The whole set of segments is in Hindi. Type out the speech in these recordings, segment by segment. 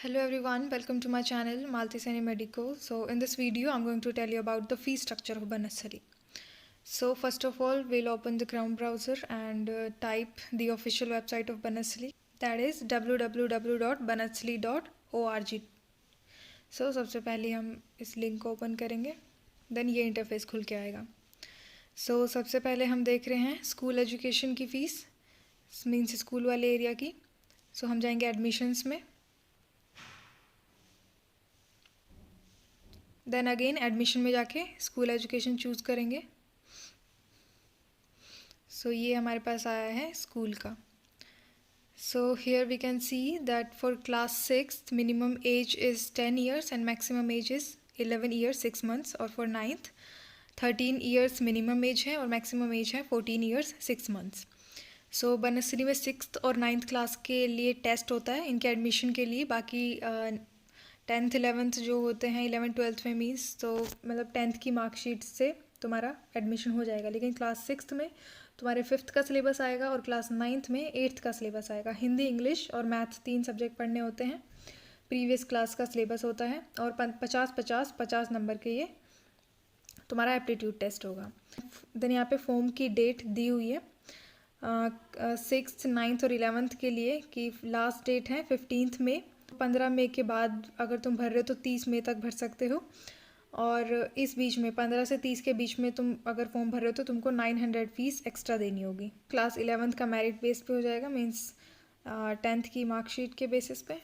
Hello everyone, welcome to my channel Malti Seni Medico. So in this video I'm going to tell you about the fee structure of Banasari. So first of all we'll open the Chrome browser and type the official website of Banasali, that is www.banasali.org. So सबसे पहले हम इस लिंक को ओपन करेंगे, देन ये इंटरफेस खुल के आएगा. So सबसे पहले हम देख रहे हैं स्कूल एजुकेशन की फ़ीस, मीन्स स्कूल वाले एरिया की. So हम जाएंगे एडमिशन्स में, देन अगेन एडमिशन में जाके स्कूल एजुकेशन चूज़ करेंगे. सो ये हमारे पास आया है स्कूल का. So here we can see that for class 6 minimum age is 10 years and maximum age is 11 years 6 months, और for 9th 13 years minimum age है और मैक्सिमम एज है 14 ईयर्स 6 मंथ्स. सो बनसरी में 6th और 9th क्लास के लिए टेस्ट होता है इनके एडमिशन के लिए. बाकी 10th 11th जो होते हैं 11th 12th में मीन्स तो मतलब 10th की मार्कशीट से तुम्हारा एडमिशन हो जाएगा. लेकिन क्लास 6th में तुम्हारे 5th का सिलेबस आएगा और क्लास 9th में 8th का सिलेबस आएगा. हिंदी, इंग्लिश और मैथ्स 3 सब्जेक्ट पढ़ने होते हैं. प्रीवियस क्लास का सिलेबस होता है और 50 नंबर के ये तुम्हारा एप्टीट्यूड टेस्ट होगा. देन यहाँ पे फॉर्म की डेट दी हुई है 6th 9th और 11th के लिए कि लास्ट डेट है 15th मई. 15 मई के बाद अगर तुम भर रहे हो तो 30 मई तक भर सकते हो, और इस बीच में 15 से 30 के बीच में तुम अगर फॉर्म भर रहे हो तो तुमको 900 फीस एक्स्ट्रा देनी होगी. क्लास 11th का मेरिट बेस पे हो जाएगा, मीन्स 10th की मार्कशीट के बेसिस पे.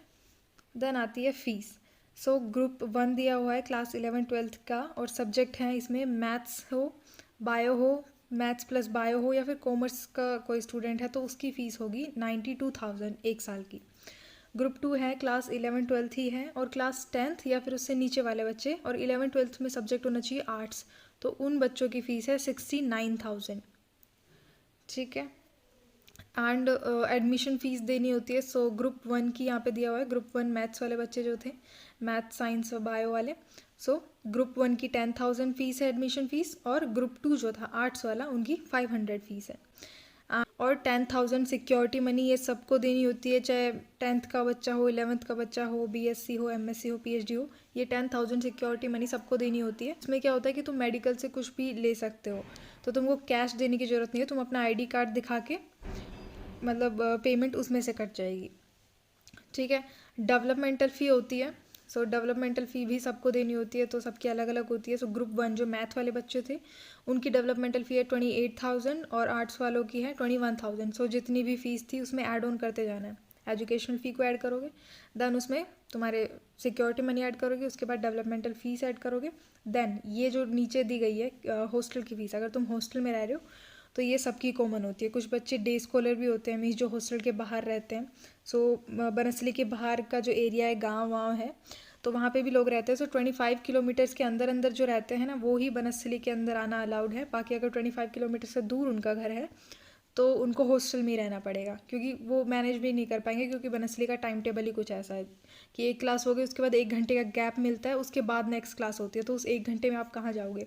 देन आती है फीस. सो ग्रुप 1 दिया हुआ है क्लास 11 12th का, और सब्जेक्ट हैं इसमें मैथ्स हो, बायो हो, मैथ्स प्लस बायो हो, या फिर कॉमर्स का कोई स्टूडेंट है तो उसकी फ़ीस होगी 92,000 एक साल की. ग्रुप 2 है क्लास 11 12th ही है, और क्लास 10th या फिर उससे नीचे वाले बच्चे, और 11 12th में सब्जेक्ट होना चाहिए आर्ट्स, तो उन बच्चों की फ़ीस है 69,000. ठीक है. एंड एडमिशन फ़ीस देनी होती है. सो ग्रुप 1 की यहाँ पे दिया हुआ है, ग्रुप 1 मैथ्स वाले बच्चे जो थे, मैथ्स साइंस और बायो वाले. सो ग्रुप 1 की 10,000 फ़ीस है एडमिशन फ़ीस, और ग्रुप 2 जो था आर्ट्स वाला उनकी 500 फ़ीस है. और 10,000 सिक्योरिटी मनी ये सबको देनी होती है, चाहे 10th का बच्चा हो, 11th का बच्चा हो, बीएससी हो, एमएससी हो, पीएचडी हो, ये 10,000 सिक्योरिटी मनी सबको देनी होती है. इसमें क्या होता है कि तुम मेडिकल से कुछ भी ले सकते हो, तो तुमको कैश देने की ज़रूरत नहीं है. तुम अपना आईडी कार्ड दिखा के मतलब पेमेंट उसमें से कट जाएगी. ठीक है. डेवलपमेंटल फ़ी होती है. सो डेवलपमेंटल फ़ी भी सबको देनी होती है, तो सबकी अलग अलग होती है. सो ग्रुप 1 जो मैथ वाले बच्चे थे उनकी डेवलपमेंटल फ़ी है 28,000, और आर्ट्स वालों की है 21,000. सो जितनी भी फ़ीस थी उसमें ऐड ऑन करते जाना है. एजुकेशनल फ़ी को ऐड करोगे, देन उसमें तुम्हारे सिक्योरिटी मनी ऐड करोगे, उसके बाद डेवलपमेंटल फ़ीस ऐड करोगे. देन ये जो नीचे दी गई है हॉस्टल की फ़ीस, अगर तुम हॉस्टल में रह रहे हो तो ये सबकी कॉमन होती है. कुछ बच्चे डे स्कॉलर भी होते हैं, मीन्स जो हॉस्टल के बाहर रहते हैं. सो बनसली के बाहर का जो एरिया है, गाँव है, तो वहाँ पे भी लोग रहते हैं. सो 25 किलोमीटर्स के अंदर अंदर जो रहते हैं ना, वो ही बनसली के अंदर आना अलाउड है. बाकी अगर 25 किलोमीटर से दूर उनका घर है तो उनको हॉस्टल में ही रहना पड़ेगा, क्योंकि वो मैनेज भी नहीं कर पाएंगे, क्योंकि बनसली का टाइम टेबल ही कुछ ऐसा है कि एक क्लास हो गई, उसके बाद 1 घंटे का गैप मिलता है, उसके बाद नेक्स्ट क्लास होती है, तो उस 1 घंटे में आप कहाँ जाओगे.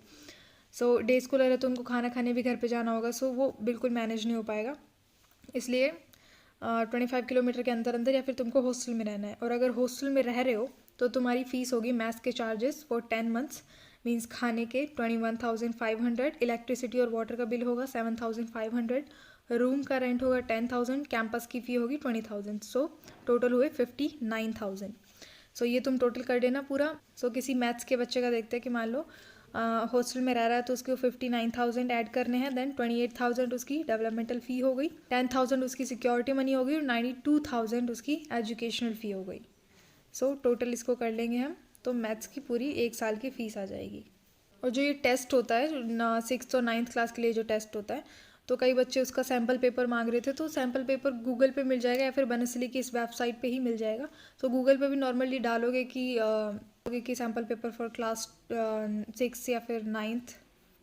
सो डे स्कॉलर है तो उनको खाना खाने भी घर पे जाना होगा, सो वो बिल्कुल मैनेज नहीं हो पाएगा. इसलिए 25 किलोमीटर के अंदर अंदर या फिर तुमको हॉस्टल में रहना है. और अगर हॉस्टल में रह रहे हो तो तुम्हारी फ़ीस होगी मैथ्स के चार्जेस फॉर 10 मंथ्स, मीन्स खाने के 21,500, इलेक्ट्रिसिटी और वाटर का बिल होगा 7,500, रूम का रेंट होगा 10,000, कैंपस की फ़ी होगी 20,000. सो टोटल हुए 59,000. सो ये तुम टोटल कर देना पूरा. सो किसी मैथ्स के बच्चे का देखते हैं कि मान लो हॉस्टल में रह रहा है तो उसको 59,000 ऐड करने हैं, देन 28,000 उसकी डेवलपमेंटल फ़ी हो गई, 10,000 उसकी सिक्योरिटी मनी हो गई, और 92,000 उसकी एजुकेशनल फ़ी हो गई. सो टोटल इसको कर लेंगे हम, तो मैथ्स की पूरी एक साल की फ़ीस आ जाएगी. और जो ये टेस्ट होता है, जो 6th और 9th क्लास के लिए जो टेस्ट होता है, तो कई बच्चे उसका सैम्पल पेपर मांग रहे थे, तो सैम्पल पेपर गूगल पे मिल जाएगा या फिर बनसली की इस वेबसाइट पे ही मिल जाएगा. तो गूगल पे भी नॉर्मली डालोगे कि सैम्पल पेपर फॉर क्लास 6 या फिर 9th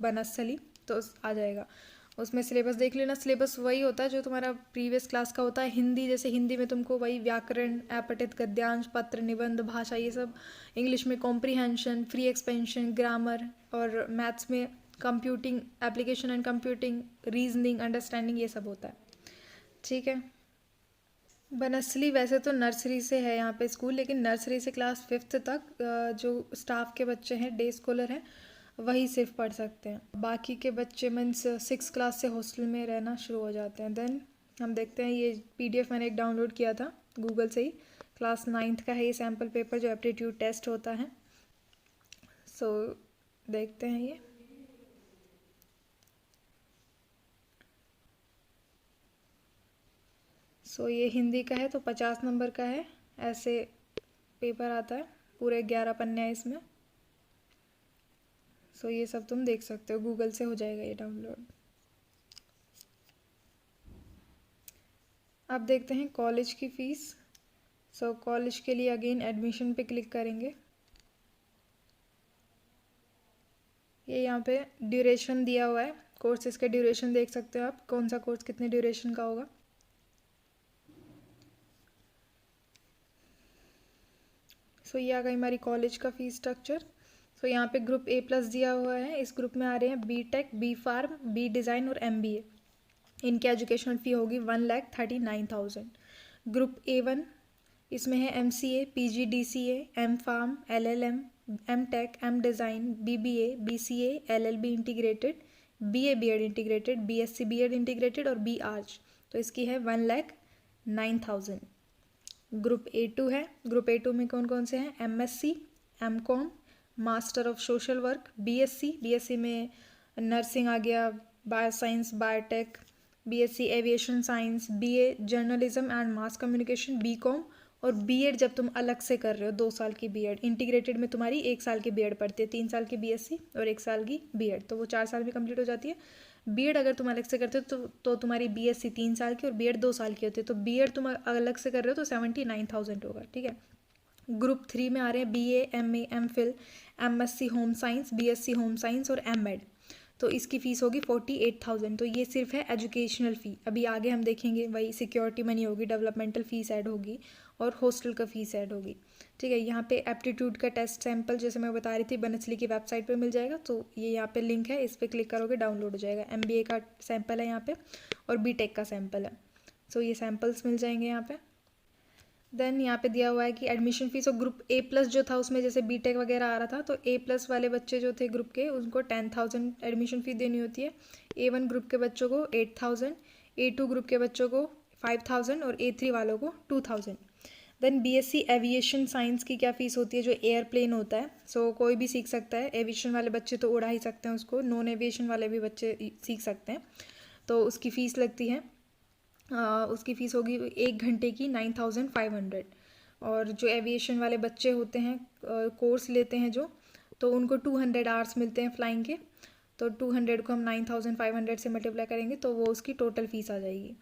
बनसली, तो आ जाएगा. उसमें सिलेबस देख लेना. सिलेबस वही होता है जो तुम्हारा प्रीवियस क्लास का होता है. हिंदी, जैसे हिंदी में तुमको वही व्याकरण, अपठित, गद्यांश, पत्र, निबंध, भाषा, ये सब. इंग्लिश में कॉम्प्रीहेंशन, फ्री एक्सपेंशन, ग्रामर, और मैथ्स में computing, application and computing, reasoning, understanding, ये सब होता है. ठीक है. बनस्थली वैसे तो नर्सरी से है यहाँ पे स्कूल, लेकिन नर्सरी से क्लास 5th तक जो स्टाफ के बच्चे हैं, डे स्कॉलर हैं, वही सिर्फ पढ़ सकते हैं। बाकी के बच्चे मीन्स 6 क्लास से हॉस्टल में रहना शुरू हो जाते हैं। देन हम देखते हैं, ये PDF मैंने एक डाउनलोड किया था गूगल से ही। क्लास 9th का है ये सैम्पल पेपर जो एप्टीट्यूड टेस्ट होता है। सो देखते हैं ये। सो ये हिंदी का है तो 50 नंबर का है, ऐसे पेपर आता है, पूरे 11 पन्ने हैं इसमें। सो ये सब तुम देख सकते हो, गूगल से हो जाएगा ये डाउनलोड। अब देखते हैं कॉलेज की फ़ीस। सो कॉलेज के लिए अगेन एडमिशन पे क्लिक करेंगे। ये यहाँ पे ड्यूरेशन दिया हुआ है, कोर्सेज का ड्यूरेशन देख सकते हो आप, कौन सा कोर्स कितने ड्यूरेशन का होगा। सो ये आ गई हमारी कॉलेज का फ़ीस स्ट्रक्चर। सो यहाँ पे ग्रुप A+ दिया हुआ है, इस ग्रुप में आ रहे हैं B.Tech, B.Pharm, B डिज़ाइन और MBA। इनकी एजुकेशनल फ़ी होगी 1,39,000। ग्रुप A1, इसमें है MCA, PG DCA, M.Pharm, LLM, M.Tech, M design, BBA, BCA, LLB integrated, BA B.Ed integrated, BSc B.Ed integrated और B.Arch। तो इसकी है 1,09,000। ग्रुप A2 है, ग्रुप A2 में कौन कौन से हैं, MSc, M.Com, master of social work, BSc में नर्सिंग आ गया, bio science, biotech, BSc aviation science, BA journalism and mass communication, B.Com और B.Ed जब तुम अलग से कर रहे हो 2 साल की B.Ed। इंटीग्रेटेड में तुम्हारी 1 साल की B.Ed पड़ती है, 3 साल की BSc और 1 साल की B.Ed, तो वो 4 साल में कंप्लीट हो जाती है। B.Ed अगर तुम अलग से करते हो तो तुम्हारी BSc 3 साल की और B.Ed 2 साल की होती है। तो B.Ed तुम अलग से कर रहे हो तो 79,000 होगा, ठीक है। ग्रुप 3 में आ रहे हैं BA, MA, MPhil, MSc home science, BSc home science और M.Ed। तो इसकी फ़ीस होगी 48,000। तो ये सिर्फ है एजुकेशनल फ़ी। अभी आगे हम देखेंगे वही सिक्योरिटी मनी होगी, डेवलपमेंटल फ़ीस ऐड होगी और हॉस्टल का फ़ीस ऐड होगी, ठीक है। यहाँ पे एप्टीट्यूड का टेस्ट सैंपल जैसे मैं बता रही थी बनस्थली की वेबसाइट पे मिल जाएगा, तो ये यहाँ पे लिंक है, इस पर क्लिक करोगे डाउनलोड हो जाएगा। MBA का सैंपल है यहाँ पे और B.Tech का सैंपल है। सो ये सैंपल्स मिल जाएंगे यहाँ पे। देन यहाँ पे दिया हुआ है कि एडमिशन फ़ीस और ग्रुप A+ जो था उसमें जैसे B.Tech वगैरह आ रहा था, तो A+ वाले बच्चे जो थे ग्रुप के उनको 10,000 एडमिशन फ़ी देनी होती है। A1 ग्रुप के बच्चों को 8,000, A2 ग्रुप के बच्चों को 5,000 और A3 वालों को 2,000। देन BSc एविएशन साइंस की क्या फ़ीस होती है, जो एयरप्लेन होता है। सो कोई भी सीख सकता है, एविएशन वाले बच्चे तो उड़ा ही सकते हैं उसको, नॉन एविएशन वाले भी बच्चे सीख सकते हैं। तो उसकी फ़ीस लगती है, उसकी फ़ीस होगी 1 घंटे की 9,500। और जो एविएशन वाले बच्चे होते हैं, कोर्स लेते हैं जो, तो उनको 200 आवर्स मिलते हैं फ्लाइंग के। तो 200 को हम 9,500 से मल्टीप्लाई करेंगे तो वो उसकी टोटल फ़ीस आ जाएगी।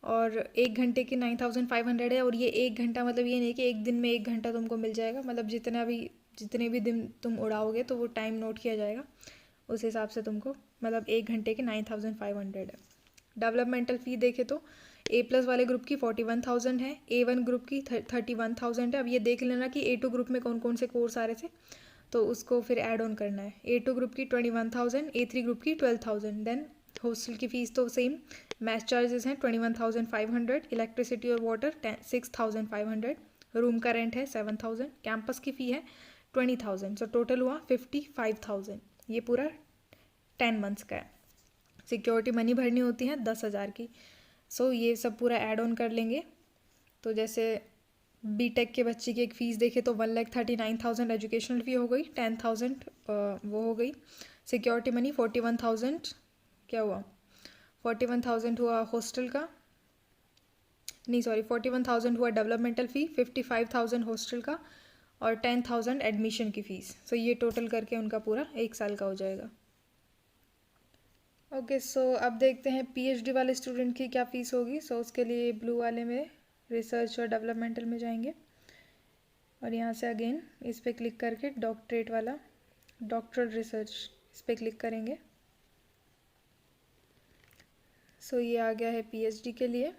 और 1 घंटे की 9,500 है, और ये 1 घंटा मतलब ये नहीं कि एक दिन में 1 घंटा तुमको मिल जाएगा, मतलब जितने भी दिन तुम उड़ाओगे तो वो टाइम नोट किया जाएगा, उस हिसाब से तुमको, मतलब 1 घंटे के 9,500 है। डेवलपमेंटल फ़ी देखे तो A+ वाले ग्रुप की 41,000 है, A1 ग्रुप की 31,000 है। अब ये देख लेना कि A2 ग्रुप में कौन कौन से कोर्स आ रहे थे, तो उसको फिर ऐड ऑन करना है। A2 ग्रुप की 21,000, A3 ग्रुप की 12,000। देन हॉस्टल की फ़ीस तो सेम, मैच चार्जेस हैं 21,500, इलेक्ट्रिसिटी और वाटर 6,500, रूम का रेंट है 7,000, कैंपस की फ़ी है 20,000। सो टोटल हुआ 55,000। ये पूरा 10 मंथ्स का है। सिक्योरिटी मनी भरनी होती है 10,000 की। सो ये सब पूरा ऐड ऑन कर लेंगे। तो जैसे B.Tech के बच्चे की एक फ़ीस देखे तो 1,39,000 एजुकेशनल फ़ी हो गई, 10,000 वो हो गई सिक्योरिटी मनी, 41,000 क्या हुआ, 41,000 हुआ हॉस्टल का, नहीं सॉरी 41,000 हुआ डेवलपमेंटल फ़ी, 55,000 हॉस्टल का और 10,000 एडमिशन की फ़ीस। सो ये टोटल करके उनका पूरा 1 साल का हो जाएगा। ओके, सो अब देखते हैं PhD वाले स्टूडेंट की क्या फ़ीस होगी। सो उसके लिए ब्लू वाले में रिसर्च और डेवलपमेंटल में जाएंगे और यहाँ से अगेन इस पर क्लिक करके डॉक्टरेट वाला, डॉक्टरल रिसर्च, इस पर क्लिक करेंगे। सो ये आ गया है PhD के लिए।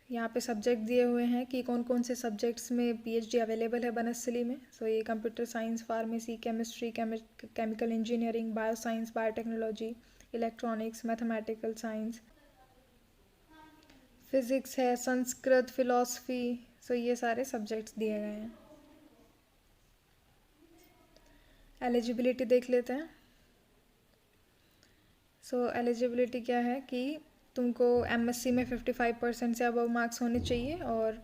यहाँ पे सब्जेक्ट दिए हुए हैं कि कौन कौन से सब्जेक्ट्स में PhD अवेलेबल है बनस्थली में। सो ये computer science, pharmacy, chemistry, chemical engineering, bio science, biotechnology, electronics, mathematical science, physics है, संस्कृत, फिलॉसफी, सो ये सारे सब्जेक्ट्स दिए गए हैं। एलिजिबिलिटी देख लेते हैं। सो एलिजिबिलिटी क्या है कि तुमको एमएससी में 55% से अबव मार्क्स होने चाहिए, और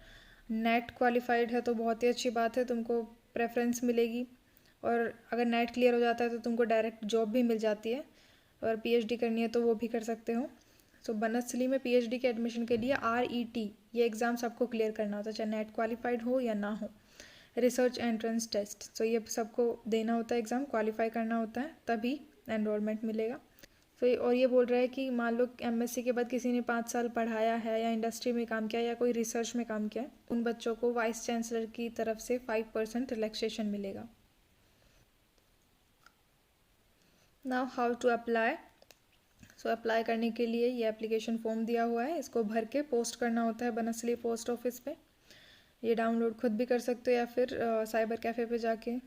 नेट क्वालिफाइड है तो बहुत ही अच्छी बात है, तुमको प्रेफरेंस मिलेगी। और अगर नेट क्लियर हो जाता है तो तुमको डायरेक्ट जॉब भी मिल जाती है, और पीएचडी करनी है तो वो भी कर सकते हो। सो बनस्थली में पीएचडी के एडमिशन के लिए आरईटी ये एग्ज़ाम सबको क्लियर करना होता है, चाहे नेट क्वालिफाइड हो या ना हो। रिसर्च एंट्रेंस टेस्ट, सो ये सबको देना होता है, एग्ज़ाम क्वालिफाई करना होता है, तभी एनरोलमेंट मिलेगा। और ये बोल रहा है कि मान लो एमएससी के बाद किसी ने 5 साल पढ़ाया है या इंडस्ट्री में काम किया या कोई रिसर्च में काम किया है, उन बच्चों को वाइस चांसलर की तरफ से 5% रिलैक्सेशन मिलेगा। Now how to apply. So apply करने के लिए ये एप्लीकेशन फॉर्म दिया हुआ है, इसको भर के पोस्ट करना होता है बनस्थली पोस्ट ऑफिस पे। ये डाउनलोड खुद भी कर सकते हो या फिर साइबर कैफ़े पे जाके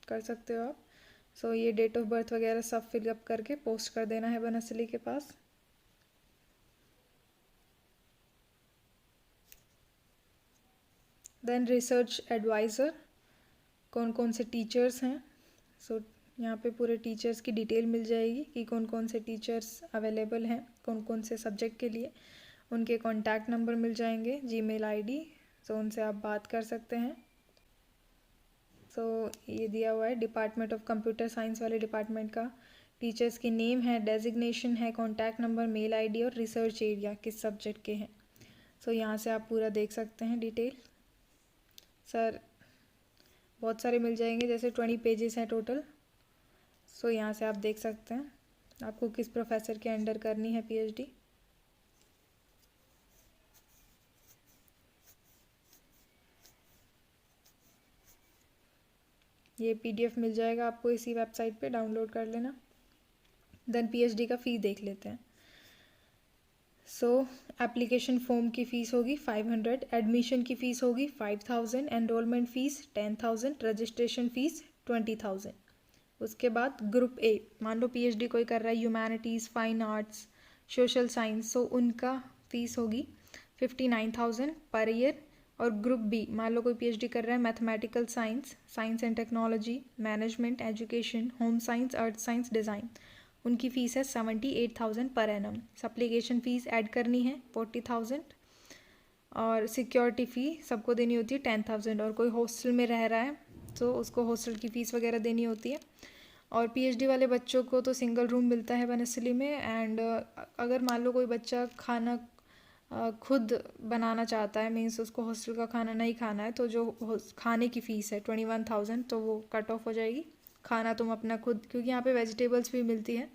कर सकते हो आप। सो ये डेट ऑफ बर्थ वगैरह सब फिलअप करके पोस्ट कर देना है बनस्थली के पास। देन रिसर्च एडवाइज़र, कौन कौन से टीचर्स हैं। सो यहाँ पे पूरे टीचर्स की डिटेल मिल जाएगी कि कौन कौन से टीचर्स अवेलेबल हैं, कौन कौन से सब्जेक्ट के लिए। उनके कॉन्टैक्ट नंबर मिल जाएंगे, जीमेल आईडी, सो उनसे आप बात कर सकते हैं। सो ये दिया हुआ है डिपार्टमेंट ऑफ कंप्यूटर साइंस वाले डिपार्टमेंट का, टीचर्स की नेम है, डेजिग्नेशन है, कॉन्टैक्ट नंबर, मेल आईडी और रिसर्च एरिया किस सब्जेक्ट के हैं। सो यहाँ से आप पूरा देख सकते हैं डिटेल। सर बहुत सारे मिल जाएंगे, जैसे 20 पेजेस हैं टोटल। सो यहाँ से आप देख सकते हैं आपको किस प्रोफेसर के अंडर करनी है पीएचडी। ये पीडीएफ मिल जाएगा आपको इसी वेबसाइट पे, डाउनलोड कर लेना। देन पीएचडी का फ़ी देख लेते हैं। सो एप्लीकेशन फॉर्म की फ़ीस होगी 500, एडमिशन की फ़ीस होगी 5000, एनरोलमेंट फ़ीस 10,000, रजिस्ट्रेशन फ़ीस 20,000। उसके बाद ग्रुप ए, मान लो पीएचडी कोई कर रहा है humanities, fine arts, social science, so उनका फ़ीस होगी 59,000 पर ईयर। और ग्रुप बी, मान लो कोई पीएचडी कर रहा है mathematical science, science and technology, management, education, home science, earth science, design, उनकी फ़ीस है 78,000 per annum. Supplication fees add करनी है 40,000, और सिक्योरिटी फ़ी सबको देनी होती है 10,000। और कोई हॉस्टल में रह रहा है तो उसको हॉस्टल की फ़ीस वगैरह देनी होती है। और पीएचडी वाले बच्चों को तो सिंगल रूम मिलता है बनस्थली में। एंड अगर मान लो कोई बच्चा खाना खुद बनाना चाहता है, मीन्स उसको हॉस्टल का खाना नहीं खाना है, तो जो खाने की फ़ीस है 21,000, तो वो कट ऑफ हो जाएगी। खाना तुम अपना खुद, क्योंकि यहाँ पे वेजिटेबल्स भी मिलती हैं,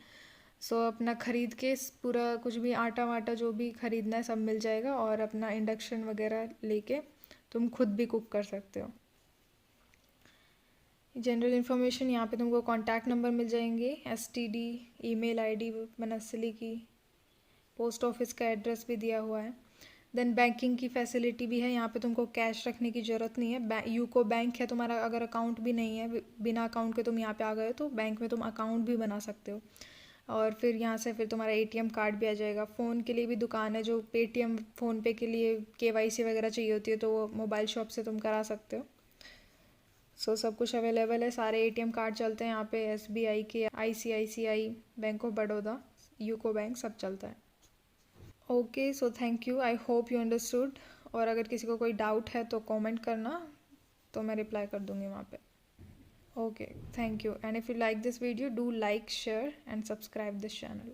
सो अपना ख़रीद के पूरा कुछ भी आटा वाटा जो भी ख़रीदना है सब मिल जाएगा, और अपना इंडक्शन वगैरह लेके तुम खुद भी कुक कर सकते हो। जनरल इन्फॉर्मेशन, यहाँ पे तुमको कॉन्टैक्ट नंबर मिल जाएंगे, एसटीडी, ईमेल आईडी बनस्थली की, पोस्ट ऑफिस का एड्रेस भी दिया हुआ है। देन बैंकिंग की फैसिलिटी भी है, यहाँ पे तुमको कैश रखने की ज़रूरत नहीं है। यूको बैंक है तुम्हारा, अगर अकाउंट भी नहीं है, बिना अकाउंट के तुम यहाँ पे आ गए तो बैंक में तुम अकाउंट भी बना सकते हो। और फिर यहाँ से फिर तुम्हारा एटीएम कार्ड भी आ जाएगा। फ़ोन के लिए भी दुकान है, जो पेटीएम, फ़ोनपे के लिए केवाईसी वगैरह चाहिए होती है तो वो मोबाइल शॉप से तुम करा सकते हो। सो सब कुछ अवेलेबल है, सारे एटीएम कार्ड चलते हैं यहाँ पे, एसबीआई के, ICICI, bank of Baroda, UCO bank, सब चलता है। Okay, so thank you, I hope you understood. और अगर किसी को कोई डाउट है तो कमेंट करना, तो मैं रिप्लाई कर दूँगी वहाँ पे। Okay, thank you, and if you like this video, do like, share and subscribe this channel.